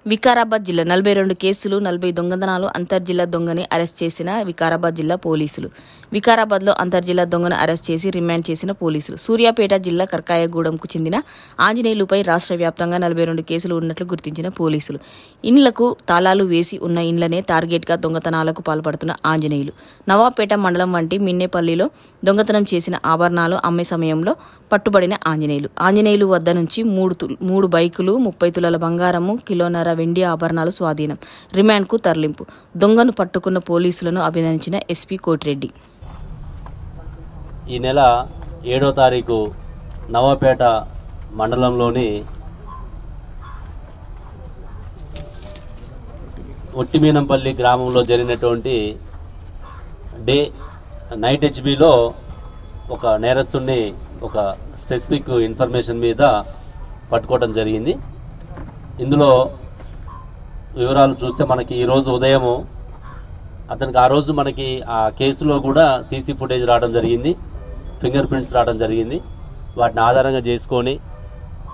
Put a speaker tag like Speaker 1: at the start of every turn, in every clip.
Speaker 1: వికారాబాద్ జిల్లా 42 కేసులు 40 దొంగతనాలు అంతర్జిల్లా దొంగని అరెస్ట్ చేసిన వికారాబాద్ జిల్లా పోలీసులు. వికారాబాద్లో అంతర్జిల్లా దొంగను అరెస్ట్ చేసి రిమాండ్ చేసిన పోలీసులు. సూర్యాపేట జిల్లా కర్కాయగూడెంకు చెందిన ఆంజనేయులుపై రాష్ట్ర వ్యాప్తంగా 42 కేసులు ఉన్నట్లు గుర్తించిన పోలీసులు. ఇండ్లకు తాళాలు వేసి ఉన్న ఇండ్లనే టార్గెట్గా దొంగతనాలకు పాల్పడుతున్న ఆంజనేయులు నవాపేట మండలం వంటి మిన్నేపల్లిలో దొంగతనం చేసిన ఆభరణాలు అమ్మే సమయంలో పట్టుబడిన ఆంజనేయులు వద్ద నుంచి 3 బైకులు, 30 తులాల బంగారము, కిలోన్నర వెండి ఆభరణాలు స్వాధీనం. రిమాండ్కు తరలింపు. దొంగను పట్టుకున్న పోలీసులను అభినందించిన ఎస్పీ కోటిరెడ్డి.
Speaker 2: ఈ నెల 7వ తారీఖు నవాపేట మండలంలోని ఒట్టిమీనంపల్లి గ్రామంలో జరిగినటువంటి నైట్ హెచ్బీలో ఒక నేరస్తుడిని ఒక స్పెసిఫిక్ ఇన్ఫర్మేషన్ మీద పట్టుకోవడం జరిగింది. ఇందులో వివరాలు చూస్తే మనకి ఈరోజు ఉదయము అతనికి ఆ రోజు మనకి ఆ కేసులో కూడా సీసీ ఫుటేజ్ రావడం జరిగింది, ఫింగర్ ప్రింట్స్ రావడం జరిగింది. వాటిని ఆధారంగా చేసుకొని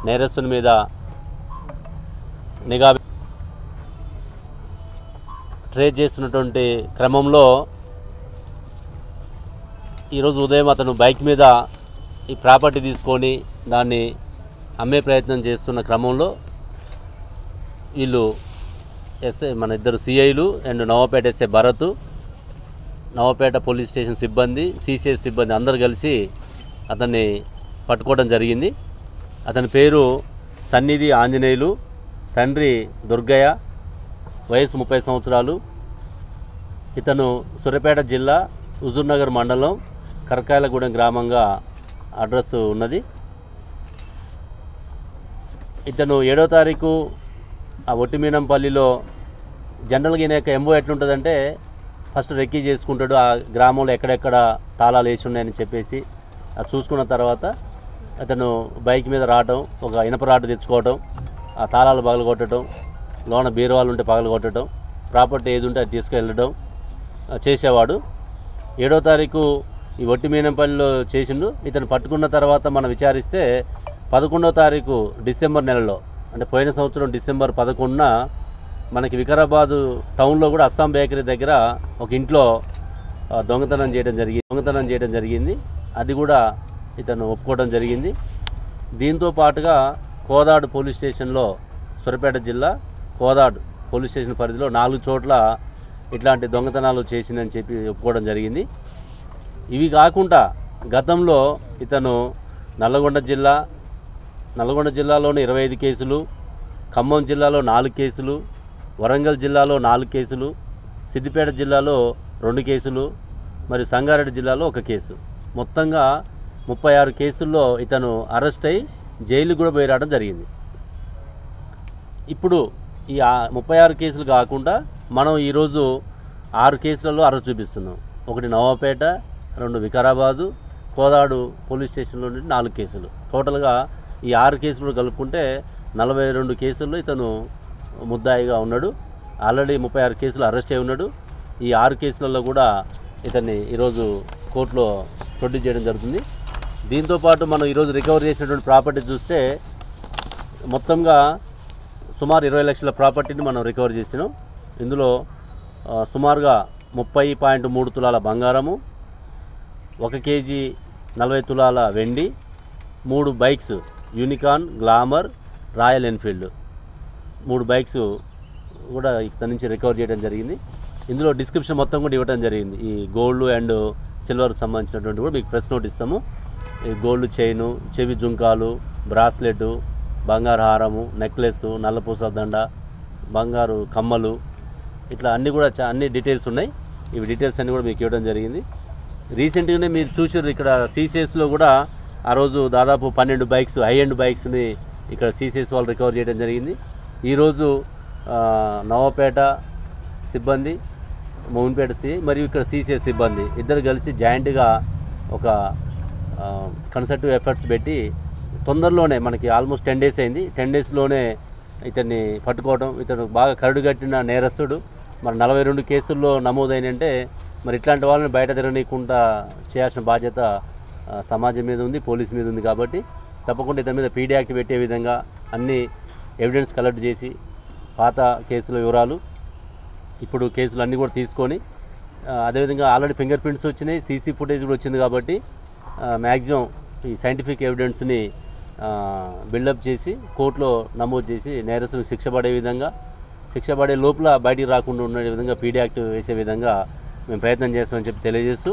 Speaker 2: నేరస్తుని మీద నిఘా ట్రేస్ చేస్తున్నటువంటి క్రమంలో ఈరోజు ఉదయం అతను బైక్ మీద ఈ ప్రాపర్టీ తీసుకొని దాన్ని అమ్మే ప్రయత్నం చేస్తున్న క్రమంలో వీళ్ళు మన ఇద్దరు సిఐలు and Navapeta SI Bharath, Navapeta police station సిబ్బంది, సిసిఎస్ సిబ్బంది అందరు కలిసి అతన్ని పట్టుకోవడం జరిగింది. అతని పేరు సన్నిధి ఆంజనేయులు, తండ్రి దుర్గయ్య, వయసు 30 సంవత్సరాలు. ఇతను సూర్యాపేట జిల్లా హుజూర్నగర్ మండలం కర్కాయలగూడెం గ్రామంగా అడ్రస్ ఉన్నది. ఇతను 7వ తారీఖు ఆ ఒట్టిమీనంపల్లిలో జనరల్గా ఈయన యొక్క ఎంఓ ఎట్లుంటుందంటే ఫస్ట్ రెక్కీ చేసుకుంటాడు, ఆ గ్రామంలో ఎక్కడెక్కడ తాళాలు వేసి ఉన్నాయని చెప్పేసి అది చూసుకున్న తర్వాత అతను బైక్ మీద రావటం, ఒక ఇనప రాడ్ తెచ్చుకోవటం, ఆ తాళాలు పగలగొట్టడం, లోన బీరువాలు ఉంటే పగలగొట్టడం, ప్రాపర్టీ ఏది ఉంటే అది తీసుకెళ్ళడం చేసేవాడు. 7వ తారీఖు ఈ ఒట్టిమీనంపల్లిలో చేసిండు. ఇతను పట్టుకున్న తర్వాత మనం విచారిస్తే 11వ తారీఖు డిసెంబర్ నెలలో, అంటే పోయిన సంవత్సరం డిసెంబర్ 11న మనకి వికారాబాదు టౌన్లో కూడా అస్సాం బేకరీ దగ్గర ఒక ఇంట్లో దొంగతనం చేయడం జరిగింది. అది కూడా ఇతను ఒప్పుకోవడం జరిగింది. దీంతో పాటుగా కోదాడు పోలీస్ స్టేషన్లో, సూర్యాపేట జిల్లా కోదాడు పోలీస్ స్టేషన్ పరిధిలో 4 చోట్ల ఇట్లాంటి దొంగతనాలు చేసిందని చెప్పి ఒప్పుకోవడం జరిగింది. ఇవి కాకుండా గతంలో ఇతను నల్లగొండ జిల్లాలోని 25 కేసులు, ఖమ్మం జిల్లాలో 4 కేసులు, వరంగల్ జిల్లాలో 4 కేసులు, సిద్దిపేట జిల్లాలో 2 కేసులు, మరియు సంగారెడ్డి జిల్లాలో 1 కేసు, మొత్తంగా 36 కేసుల్లో ఇతను అరెస్ట్ అయి జైలు కూడా పోయి రావడం జరిగింది. ఇప్పుడు ఈ 36 కేసులు కాకుండా మనం ఈరోజు 6 కేసులలో అరెస్ట్ చూపిస్తున్నాం. 1 నవాపేట, 2 వికారాబాదు, కోదాడు పోలీస్ స్టేషన్లో నుండి 4 కేసులు. టోటల్గా ఈ 6 కేసులు కలుపుకుంటే 42 కేసుల్లో ఇతను ముద్దాయిగా ఉన్నాడు. ఆల్రెడీ 36 కేసులు అరెస్ట్ అయి ఉన్నాడు. ఈ 6 కేసులలో కూడా ఇతన్ని ఈరోజు కోర్టులో ప్రొడ్యూస్ చేయడం జరుగుతుంది. దీంతోపాటు మనం ఈరోజు రికవర్ చేసినటువంటి ప్రాపర్టీ చూస్తే మొత్తంగా సుమారు 20 లక్షల ప్రాపర్టీని మనం రికవర్ చేసినాం. ఇందులో సుమారుగా 30.3 తులాల బంగారము, 1 కేజీ 40 తులాల వెండి, 3 bikes unicorn, glamour, royal Enfield 3 bikes కూడా ఇక్కడి నుంచి రికవర్ చేయడం జరిగింది. ఇందులో డిస్క్రిప్షన్ మొత్తం కూడా ఇవ్వడం జరిగింది. ఈ గోల్డ్ అండ్ సిల్వర్కి సంబంధించినటువంటి కూడా మీకు ప్రెస్ నోట్ ఇస్తాము. ఈ గోల్డ్ చైను, చెవి జుంకాలు, బ్రాస్లెట్, బంగారు హారము, నెక్లెస్, నల్లపూసల దండ, బంగారు కమ్మలు, ఇట్లా అన్నీ కూడా అన్ని డీటెయిల్స్ ఉన్నాయి. ఇవి డీటెయిల్స్ అన్నీ కూడా మీకు ఇవ్వడం జరిగింది. రీసెంట్గానే మీరు చూసారు ఇక్కడ సిసిఎస్లో కూడా ఆ రోజు దాదాపు 12 బైక్స్, హై ఎండ్ బైక్స్ని ఇక్కడ సిసిఎస్ వాళ్ళు రికవర్ చేయడం జరిగింది. ఈరోజు నవాపేట సిబ్బంది, మౌన్పేట సిఐ మరియు ఇక్కడ సిసిఎస్ సిబ్బంది ఇద్దరు కలిసి జాయింట్గా ఒక కన్సర్టివ్ ఎఫర్ట్స్ పెట్టి తొందరలోనే, మనకి ఆల్మోస్ట్ 10 డేస్ అయింది, 10 డేస్లోనే ఇతన్ని పట్టుకోవడం. ఇతను బాగా కరడుగట్టిన నేరస్తుడు. మరి 42 కేసుల్లో నమోదైనంటే మరి ఇట్లాంటి వాళ్ళని బయట తిరగనీయకుండా చేయాల్సిన బాధ్యత సమాజం మీద ఉంది, పోలీస్ మీద ఉంది. కాబట్టి తప్పకుండా ఇతని మీద పీడీ యాక్ట్ పెట్టే విధంగా అన్ని ఎవిడెన్స్ కలెక్ట్ చేసి పాత కేసుల వివరాలు, ఇప్పుడు కేసులు అన్నీ కూడా తీసుకొని అదేవిధంగా ఆల్రెడీ ఫింగర్ ప్రింట్స్ వచ్చినాయి, సీసీ ఫుటేజ్ కూడా వచ్చింది కాబట్టి మ్యాక్సిమం ఈ సైంటిఫిక్ ఎవిడెన్స్ని బిల్డప్ చేసి కోర్టులో నమోదు చేసి నేరస్తులకు శిక్ష పడే లోపల బయటికి రాకుండా ఉండే విధంగా పీడీ యాక్ట్ వేసే విధంగా మేము ప్రయత్నం చేస్తామని చెప్పి తెలియజేస్తూ